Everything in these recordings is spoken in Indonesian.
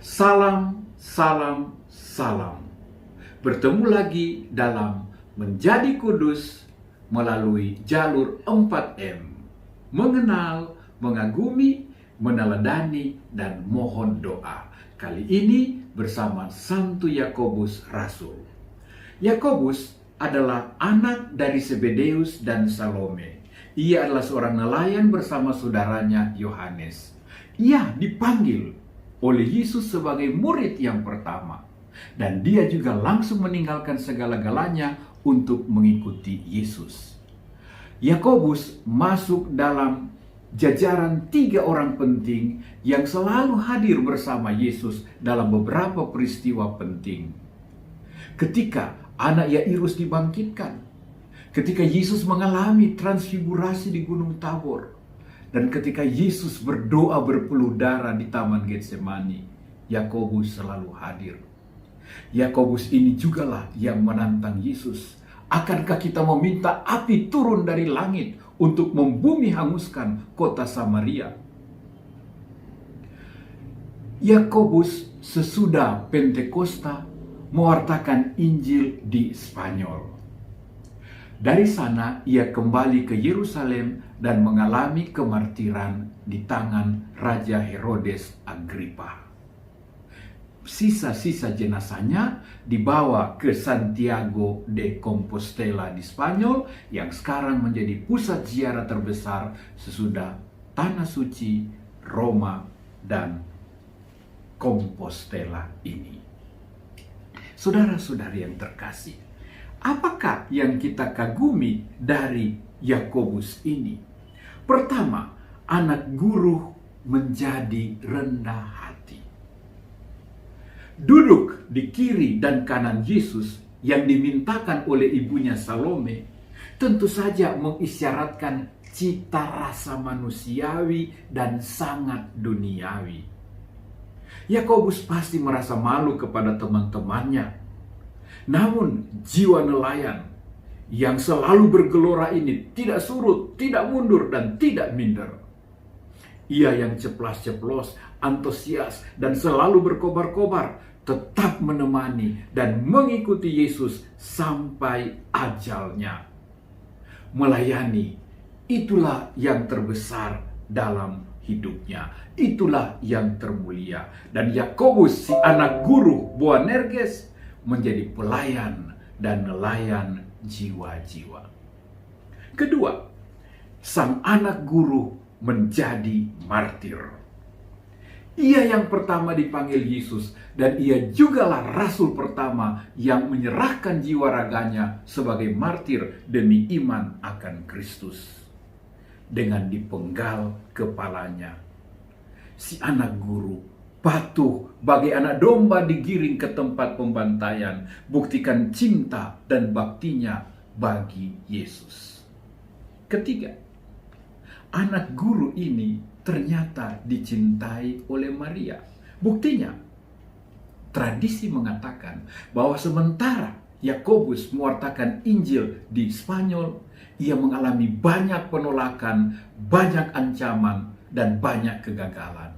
Salam, salam, salam. Bertemu lagi dalam Menjadi Kudus melalui jalur 4M. Mengenal, mengagumi, meneladani, dan mohon doa. Kali ini bersama Santo Yakobus Rasul. Yakobus adalah anak dari Zebedeus dan Salome. Ia adalah seorang nelayan bersama saudaranya Yohanes. Ia dipanggil oleh Yesus sebagai murid yang pertama. Dan dia juga langsung meninggalkan segala-galanya untuk mengikuti Yesus. Yakobus masuk dalam jajaran 3 orang penting yang selalu hadir bersama Yesus dalam beberapa peristiwa penting. Ketika anak Yairus dibangkitkan, ketika Yesus mengalami transfigurasi di Gunung Tabor, dan ketika Yesus berdoa berpeluh darah di Taman Getsemani, Yakobus selalu hadir. Yakobus ini jugalah yang menantang Yesus. Akankah kita meminta api turun dari langit untuk membumi hanguskan kota Samaria? Yakobus sesudah Pentakosta mewartakan Injil di Spanyol. Dari sana ia kembali ke Yerusalem dan mengalami kemartiran di tangan Raja Herodes Agripa. Sisa-sisa jenazahnya dibawa ke Santiago de Compostela di Spanyol yang sekarang menjadi pusat ziarah terbesar sesudah Tanah Suci, Roma, dan Compostela ini. Saudara-saudari yang terkasih, apakah yang kita kagumi dari Yakobus ini? Pertama, anak guru menjadi rendah hati. Duduk di kiri dan kanan Yesus yang dimintakan oleh ibunya Salome tentu saja mengisyaratkan cita rasa manusiawi dan sangat duniawi. Yakobus pasti merasa malu kepada teman-temannya. Namun jiwa nelayan yang selalu bergelora ini tidak surut, tidak mundur, dan tidak minder. Ia yang ceplas-ceplos, antusias, dan selalu berkobar-kobar tetap menemani dan mengikuti Yesus sampai ajalnya. Melayani, itulah yang terbesar dalam hidupnya. Itulah yang termulia. Dan Yakobus, si anak guru Boanerges, menjadi pelayan dan nelayan jiwa-jiwa. Kedua, sang anak guru menjadi martir. Ia yang pertama dipanggil Yesus, dan ia jugalah rasul pertama yang menyerahkan jiwa raganya sebagai martir demi iman akan Kristus. Dengan dipenggal kepalanya, si anak guru patuh bagai anak domba digiring ke tempat pembantaian, buktikan cinta dan baktinya bagi Yesus. Ketiga, anak guru ini ternyata dicintai oleh Maria. Buktinya, tradisi mengatakan bahwa sementara Yakobus mewartakan Injil di Spanyol, ia mengalami banyak penolakan, banyak ancaman, dan banyak kegagalan.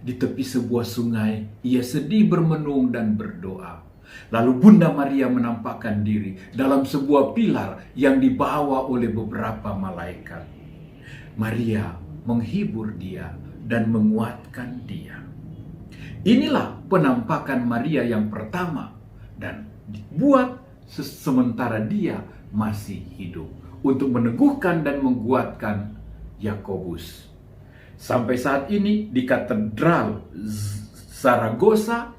Di tepi sebuah sungai, ia sedih bermenung dan berdoa. Lalu Bunda Maria menampakkan diri dalam sebuah pilar yang dibawa oleh beberapa malaikat. Maria menghibur dia dan menguatkan dia. Inilah penampakan Maria yang pertama, dan dibuat sementara dia masih hidup untuk meneguhkan dan menguatkan Yakobus. Sampai saat ini di Katedral Zaragoza,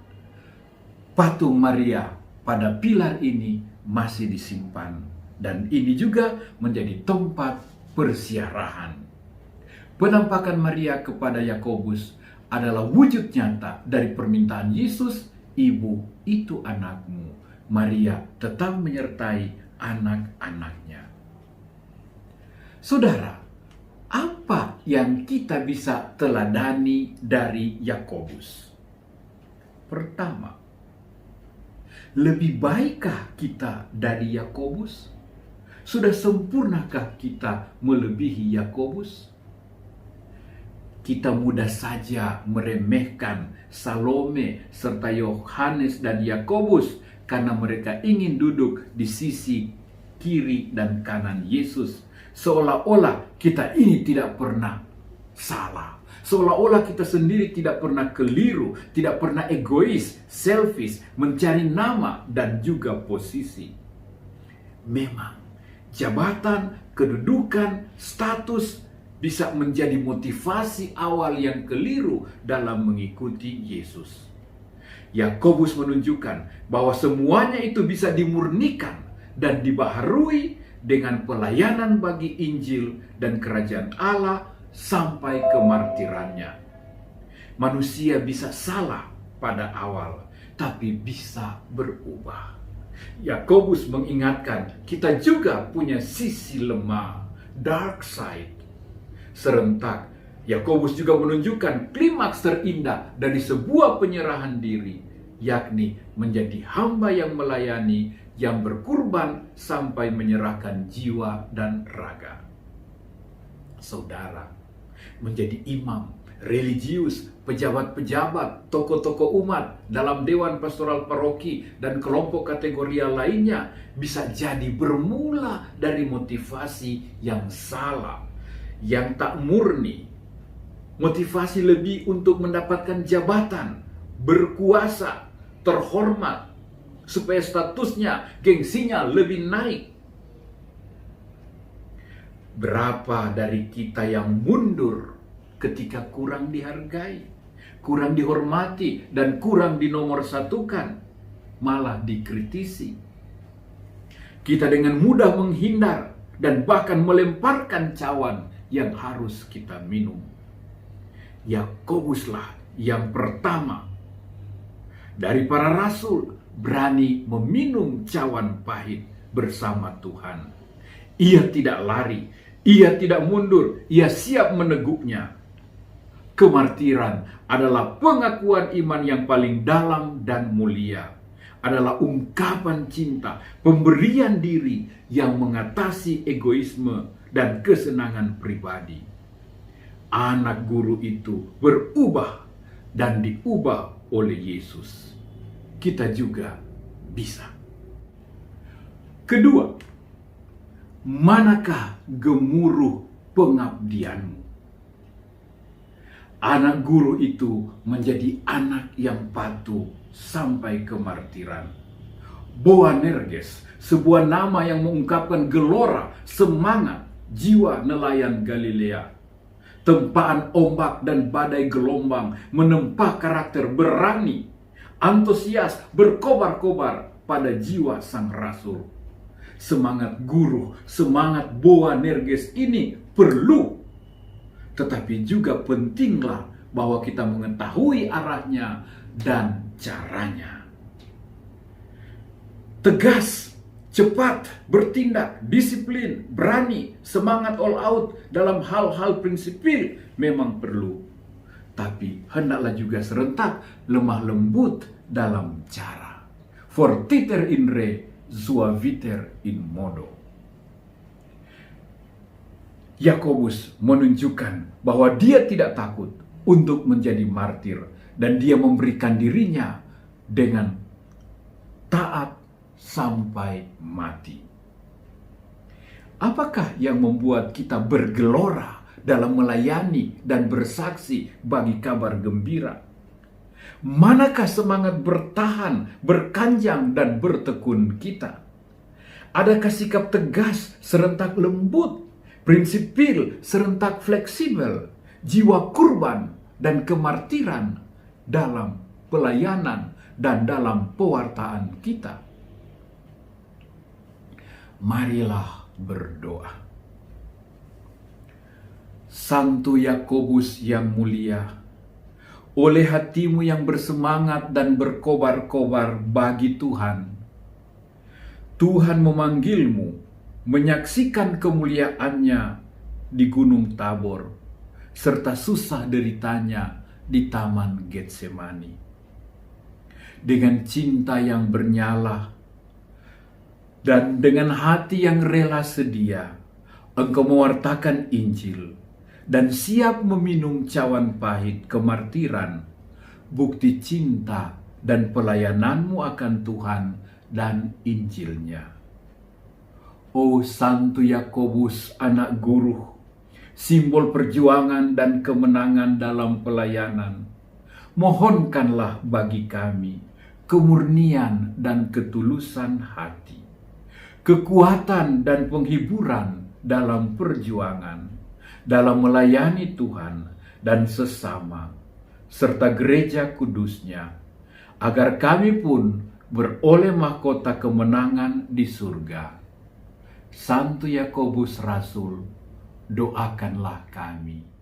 patung Maria pada pilar ini masih disimpan, dan ini juga menjadi tempat perziarahan. Penampakan Maria kepada Yakobus adalah wujud nyata dari permintaan Yesus, "Ibu, itu anakmu." Maria tetap menyertai anak-anaknya. Saudara, apa yang kita bisa teladani dari Yakobus? Pertama, lebih baikkah kita dari Yakobus? Sudah sempurnakah kita melebihi Yakobus? kita mudah saja meremehkan Salome serta Yohanes dan Yakobus karena mereka ingin duduk di sisi kiri dan kanan Yesus. Seolah-olah kita ini tidak pernah salah. Seolah-olah kita sendiri tidak pernah keliru, tidak pernah egois, selfish, mencari nama dan juga posisi. Memang, jabatan, kedudukan, status bisa menjadi motivasi awal yang keliru dalam mengikuti Yesus. Yakobus menunjukkan bahwa semuanya itu bisa dimurnikan dan dibaharui dengan pelayanan bagi Injil dan kerajaan Allah sampai kemartirannya. Manusia bisa salah pada awal, tapi bisa berubah. Yakobus mengingatkan kita juga punya sisi lemah, dark side. Serentak, Yakobus juga menunjukkan klimaks terindah dari sebuah penyerahan diri, yakni menjadi hamba yang melayani, yang berkurban sampai menyerahkan jiwa dan raga. Saudara, menjadi imam, religius, pejabat-pejabat, tokoh-tokoh umat dalam dewan pastoral paroki dan kelompok kategoria lainnya bisa jadi bermula dari motivasi yang salah, yang tak murni. Motivasi lebih untuk mendapatkan jabatan, berkuasa, terhormat, supaya statusnya, gengsinya lebih naik. Berapa dari kita yang mundur ketika kurang dihargai, kurang dihormati, dan kurang dinomorsatukan, malah dikritisi. Kita dengan mudah menghindar dan bahkan melemparkan cawan yang harus kita minum. Yakobuslah yang pertama dari para rasul berani meminum cawan pahit bersama Tuhan. Ia tidak lari, ia tidak mundur, ia siap meneguknya. Kemartiran adalah pengakuan iman yang paling dalam dan mulia. Adalah ungkapan cinta, pemberian diri yang mengatasi egoisme dan kesenangan pribadi. Anak guru itu berubah dan diubah oleh Yesus. Kita juga bisa. Kedua, manakah gemuruh pengabdianmu? Anak guru itu menjadi anak yang patuh sampai kemartiran. Boanerges, sebuah nama yang mengungkapkan gelora, semangat, jiwa nelayan Galilea. Tempaan ombak dan badai gelombang menempa karakter berani, antusias, berkobar-kobar pada jiwa sang rasul. Semangat guru, semangat Boanerges ini perlu. Tetapi juga pentinglah bahwa kita mengetahui arahnya dan caranya. Tegas, cepat, bertindak, disiplin, berani, semangat all out dalam hal-hal prinsipil memang perlu. Tapi hendaklah juga serentak lemah lembut dalam cara. Fortiter in re, suaviter in modo. Yakobus menunjukkan bahwa dia tidak takut untuk menjadi martir dan dia memberikan dirinya dengan taat sampai mati. Apakah yang membuat kita bergelora dalam melayani dan bersaksi bagi kabar gembira? Manakah semangat bertahan, berkanjang, dan bertekun kita? Adakah sikap tegas serentak lembut, prinsipil serentak fleksibel, jiwa kurban dan kemartiran dalam pelayanan dan dalam pewartaan kita? Marilah berdoa. Santo Yakobus yang mulia, oleh hatimu yang bersemangat dan berkobar-kobar bagi Tuhan, Tuhan memanggilmu menyaksikan kemuliaannya di Gunung Tabor, serta susah deritanya di Taman Getsemani. Dengan cinta yang bernyala dan dengan hati yang rela sedia, engkau mewartakan Injil dan siap meminum cawan pahit kemartiran, bukti cinta dan pelayananmu akan Tuhan dan Injilnya. O Santo Yakobus, anak guru, simbol perjuangan dan kemenangan dalam pelayanan, mohonkanlah bagi kami kemurnian dan ketulusan hati, kekuatan dan penghiburan dalam perjuangan, dalam melayani Tuhan dan sesama, serta gereja kudusnya, agar kami pun beroleh mahkota kemenangan di surga. Santo Yakobus Rasul, doakanlah kami.